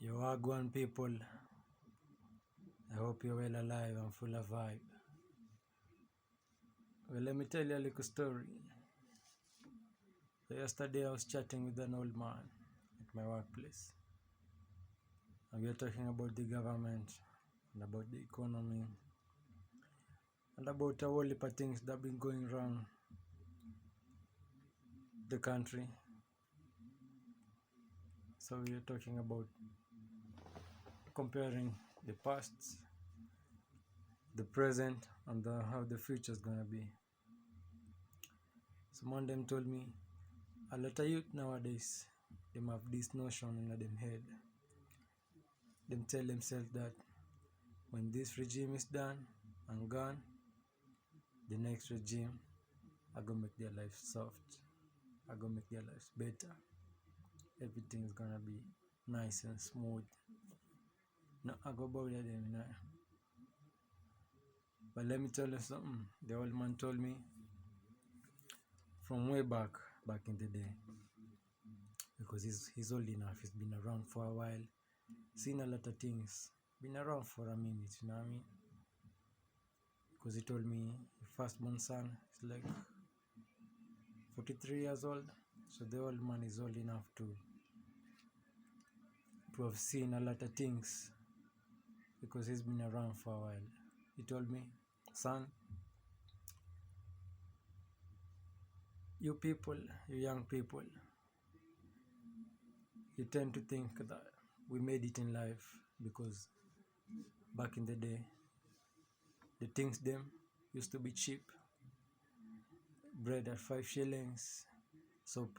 Yo, Wagwan people, I hope you're well alive and full of vibe. Well, let me tell you a little story. So yesterday I was chatting with an old man at my workplace. And we were talking about the government and about the economy and about a whole heap of things that have been going wrong the country. So we were talking about comparing the past, the present, and how the future is gonna be. So one of them told me a lot of youth nowadays, them have this notion in them head. Them tell themselves that when this regime is done and gone, the next regime are gonna make their life soft, are gonna make their lives better. Everything is gonna be nice and smooth. No, I go bother them, you know. But let me tell you something. The old man told me from way back in the day, because he's old enough, he's been around for a while, seen a lot of things, been around for a minute, you know what I mean? Because he told me his firstborn son is like 43 years old, so the old man is old enough to have seen a lot of things because he's been around for a while. He told me, son, you people, you young people, you tend to think that we made it in life because back in the day, the things them used to be cheap. Bread at 5 shillings, soap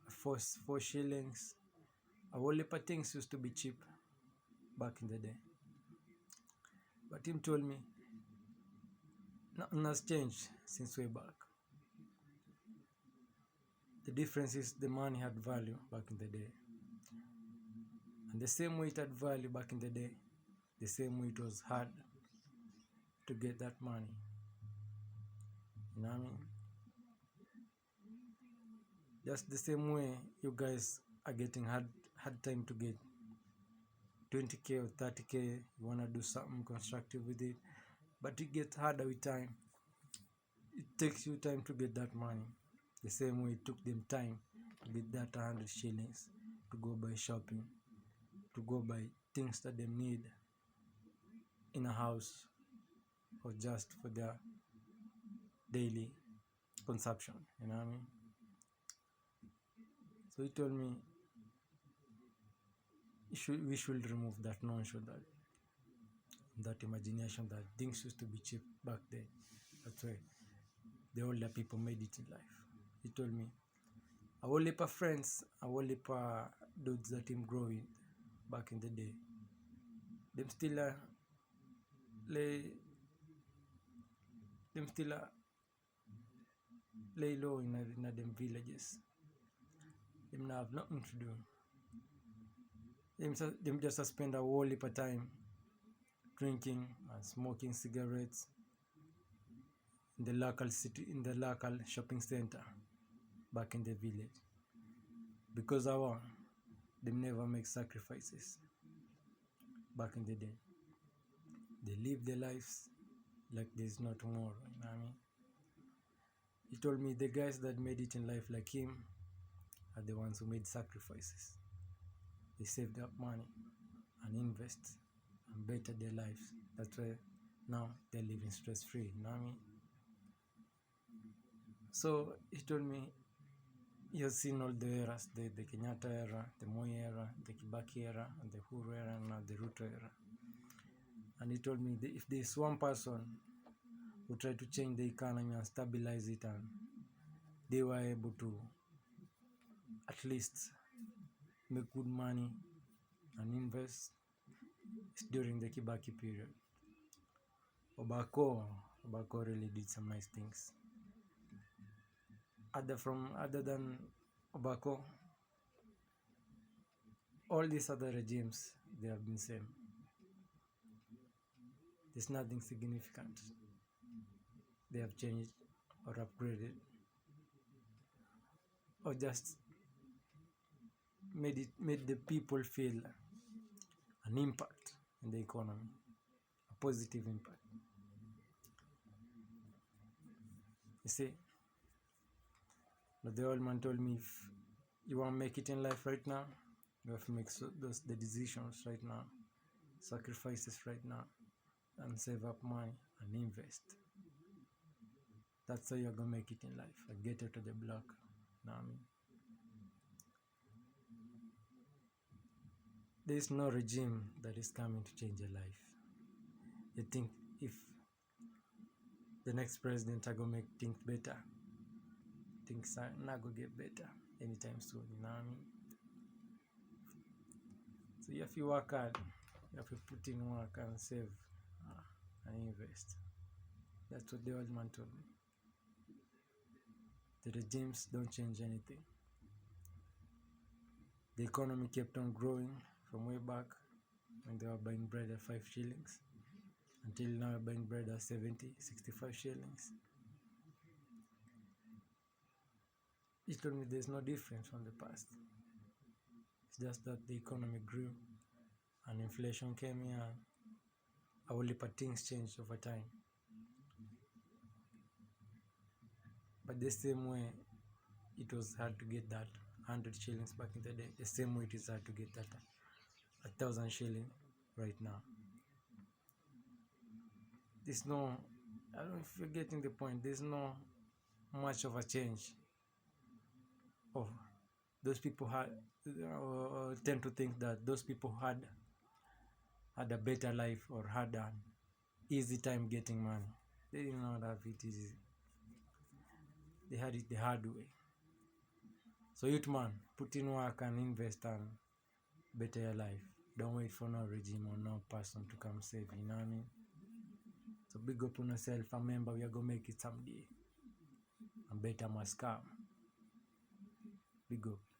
4 shillings. A whole heap of things used to be cheap back in the day. But him told me nothing has changed since way back. The difference is the money had value back in the day. And the same way it had value back in the day, the same way it was hard to get that money. You know what I mean? Just the same way you guys are getting hard time to get 20k or 30k, you wanna do something constructive with it, but it gets harder with time. It takes you time to get that money. The same way it took them time to get that 100 shillings to go buy shopping, to go buy things that they need in a house or just for their daily consumption, you know what I mean? So he told me we should remove that notion, that imagination that things used to be cheap back then. That's why the older people made it in life. He told me a whole heap of friends, a whole heap of dudes that him growing back in the day, them still lay them still lay low in them villages. Them not have nothing to do. Them just spend a whole heap of time drinking and smoking cigarettes in the local shopping center back in the village. Because them never make sacrifices back in the day. They live their lives like there's no tomorrow, you know what I mean? He told me the guys that made it in life like him are the ones who made sacrifices. They saved up money and invest and better their lives. That's why now they're living stress free, you know what I mean? So he told me he has seen all the eras, the Kenyatta era, the Moi era, the Kibaki era, and the Uhuru era, and now the Ruto era. And he told me that if there's one person who tried to change the economy and stabilize it, and they were able to at least make good money and invest, it's during the Kibaki period. Obako really did some nice things. Other than Obako, all these other regimes, they have been same. There's nothing significant. They have changed or upgraded or just made the people feel an impact in the economy, a positive impact. You see, but the old man told me, if you want to make it in life right now, you have to make the decisions right now, sacrifices right now, and save up money and invest. That's how you're gonna make it in life. I get out of the block. Know what I mean? There is no regime that is coming to change your life. You think if the next president are gonna make things better, things are not gonna get better anytime soon, you know what I mean? So you have to work hard, you have to put in work and save and invest. That's what the old man told me. The regimes don't change anything. The economy kept on growing from way back when they were buying bread at 5 shillings until now buying bread at 70, 65 shillings. He told me there's no difference from the past. It's just that the economy grew and inflation came here and a whole heap of things changed over time. But the same way it was hard to get that 100 shillings back in the day, the same way it is hard to get that 1,000 shillings right now. There's no, I don't know if you're getting the point, there's no much of a change. Of those people tend to think that those people had a better life or had an easy time getting money. They did not have it easy. They had it the hard way. So youth man, put in work and invest and better your life. Don't wait for no regime or no person to come save you, know what I mean? So big up on yourself and remember we are gonna make it someday. And better must come. Big up.